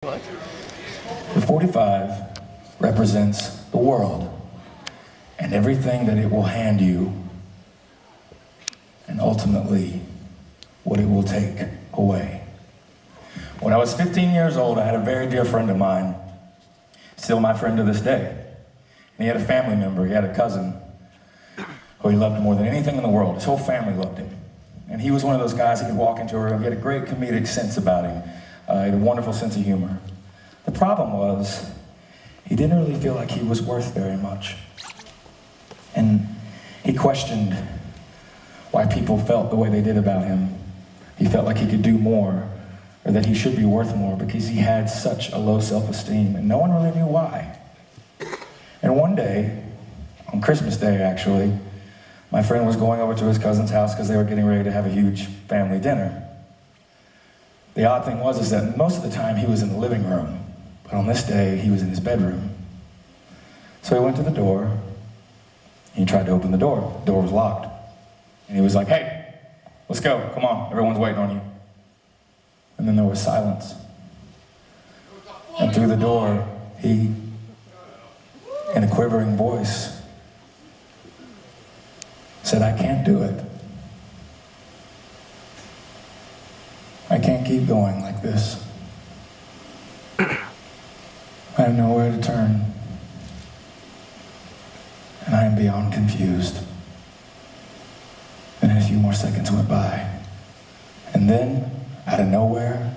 What? The 45 represents the world and everything that it will hand you, and ultimately what it will take away. When I was 15 years old, I had a very dear friend of mine, still my friend to this day. And he had a family member, he had a cousin who he loved more than anything in the world. His whole family loved him. And he was one of those guys that could walk into a room, he had a great comedic sense about him. He had a wonderful sense of humor. The problem was, he didn't really feel like he was worth very much. And he questioned why people felt the way they did about him. He felt like he could do more, or that he should be worth more, because he had such a low self-esteem, and no one really knew why. And one day, on Christmas Day actually, my friend was going over to his cousin's house because they were getting ready to have a huge family dinner. The odd thing was that most of the time he was in the living room, but on this day he was in his bedroom. So he went to the door, and he tried to open the door. The door was locked. And he was like, "Hey, let's go, come on, everyone's waiting on you." And then there was silence. And through the door, he, in a quivering voice, said, "I can't do it. I can't keep going like this. I have nowhere to turn, and I am beyond confused." And a few more seconds went by, and then, out of nowhere,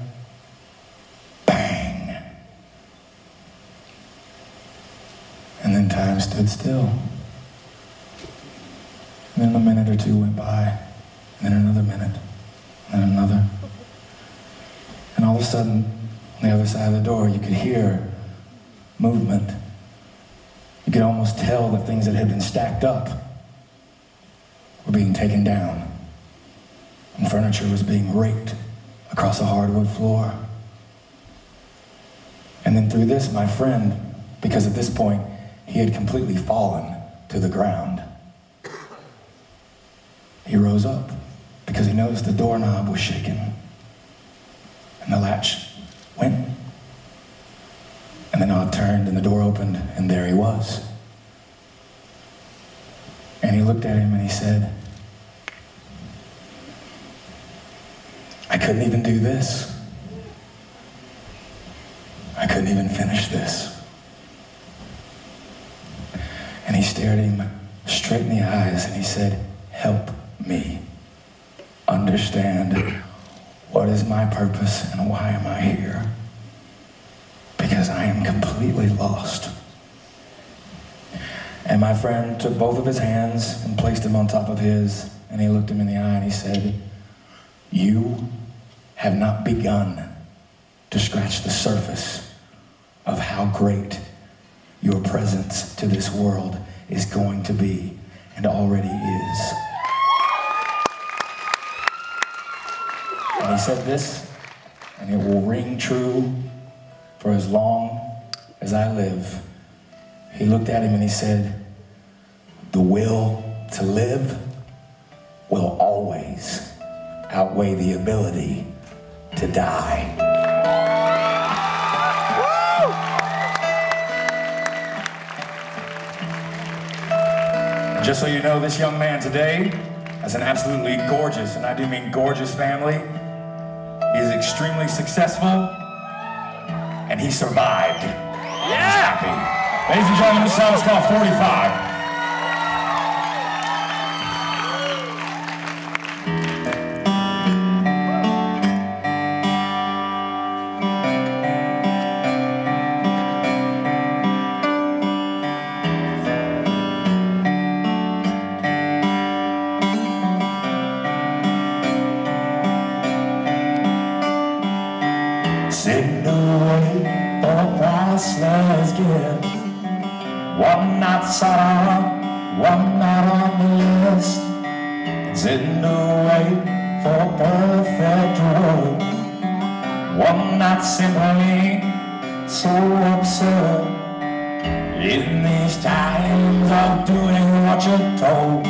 bang! And then time stood still. And then a minute or two went by, and then another minute, and then another. And all of a sudden, on the other side of the door, you could hear movement. You could almost tell that things that had been stacked up were being taken down. And furniture was being raked across a hardwood floor. And then through this, my friend, because at this point, he had completely fallen to the ground, he rose up because he noticed the doorknob was shaking. And the latch went. And the knob turned and the door opened, and there he was. And he looked at him and he said, "I couldn't even do this. I couldn't even finish this." And he stared him straight in the eyes and he said, "Help me understand what is my purpose and why am I here? Because I am completely lost." And my friend took both of his hands and placed them on top of his, and he looked him in the eye and he said, "You have not begun to scratch the surface of how great your presence to this world is going to be, and already is." And he said this, and it will ring true for as long as I live. He looked at him and he said, "The will to live will always outweigh the ability to die." Just so you know, this young man today has an absolutely gorgeous, and I do mean gorgeous, family. He is extremely successful, and he survived. Yeah! He's happy. Ladies and gentlemen, this song is called 45. Sitting away for a priceless gift, one not sought out, one not on the list. Sitting away for a perfect role, one not simply so absurd. In these times of doing what you're told,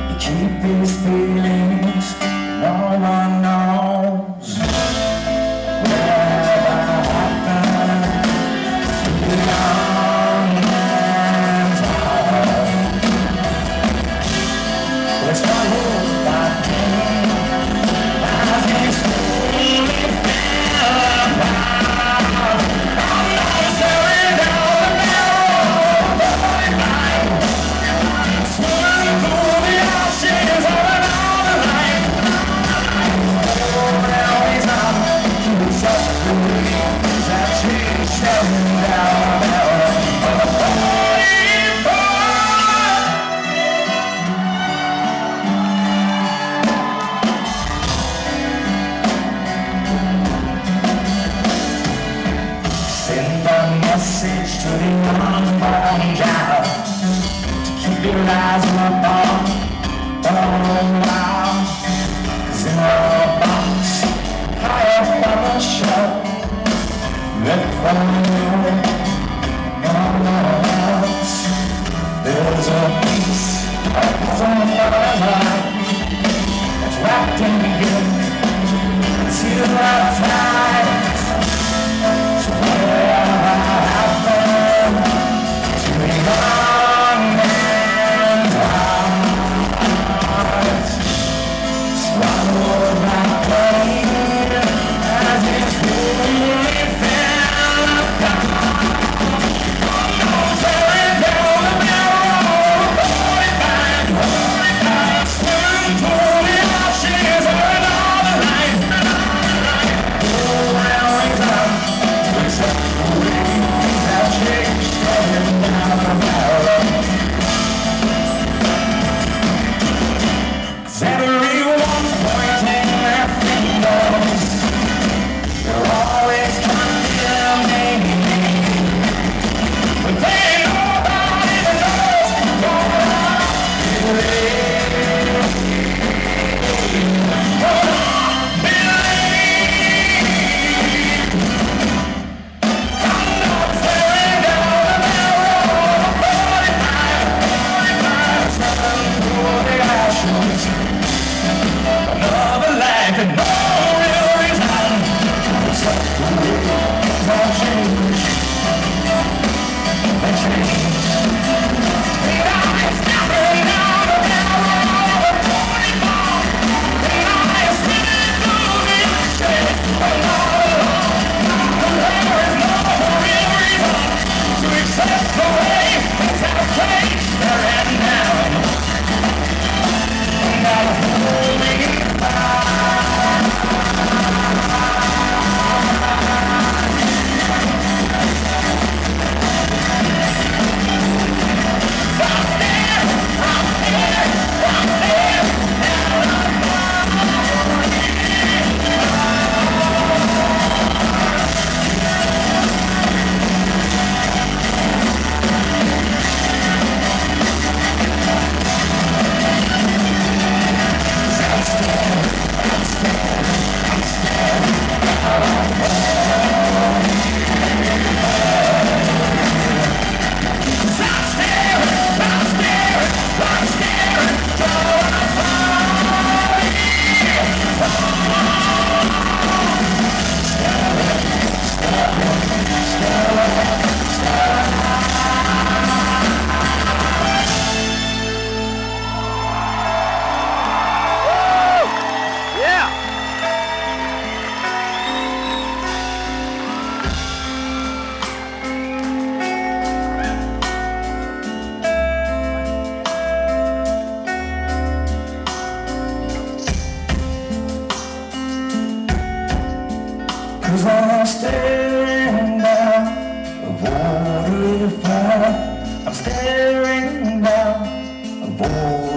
you keep these feelings no one knows. Where send a message to the unborn child to keep your eyes on the wild. 'Cause in a box high up on the shelf, left for you and no one else, there's a piece of somebody's life that's wrapped in guilt until our time. So whatever happened to the young man's heart, swallowed by pain as his spirit fell apart. No tearing down the barrel of 45, swim through the ashes of another life. Everyone's pointing their fingers, they're always condemning me, but they nobody knows what I believe. I'm not tearing down the barrel of 45, stepping through the ashes. Another life and no real reason. It's like the wheels all change. They change. And I'm stepping down the barrel of 44. And I'm spinning through the ashes. Another life. And there is no real reason to accept the way things have changed there and now. And I'm holding Cause I'm staring down a 45. I'm staring down a 45.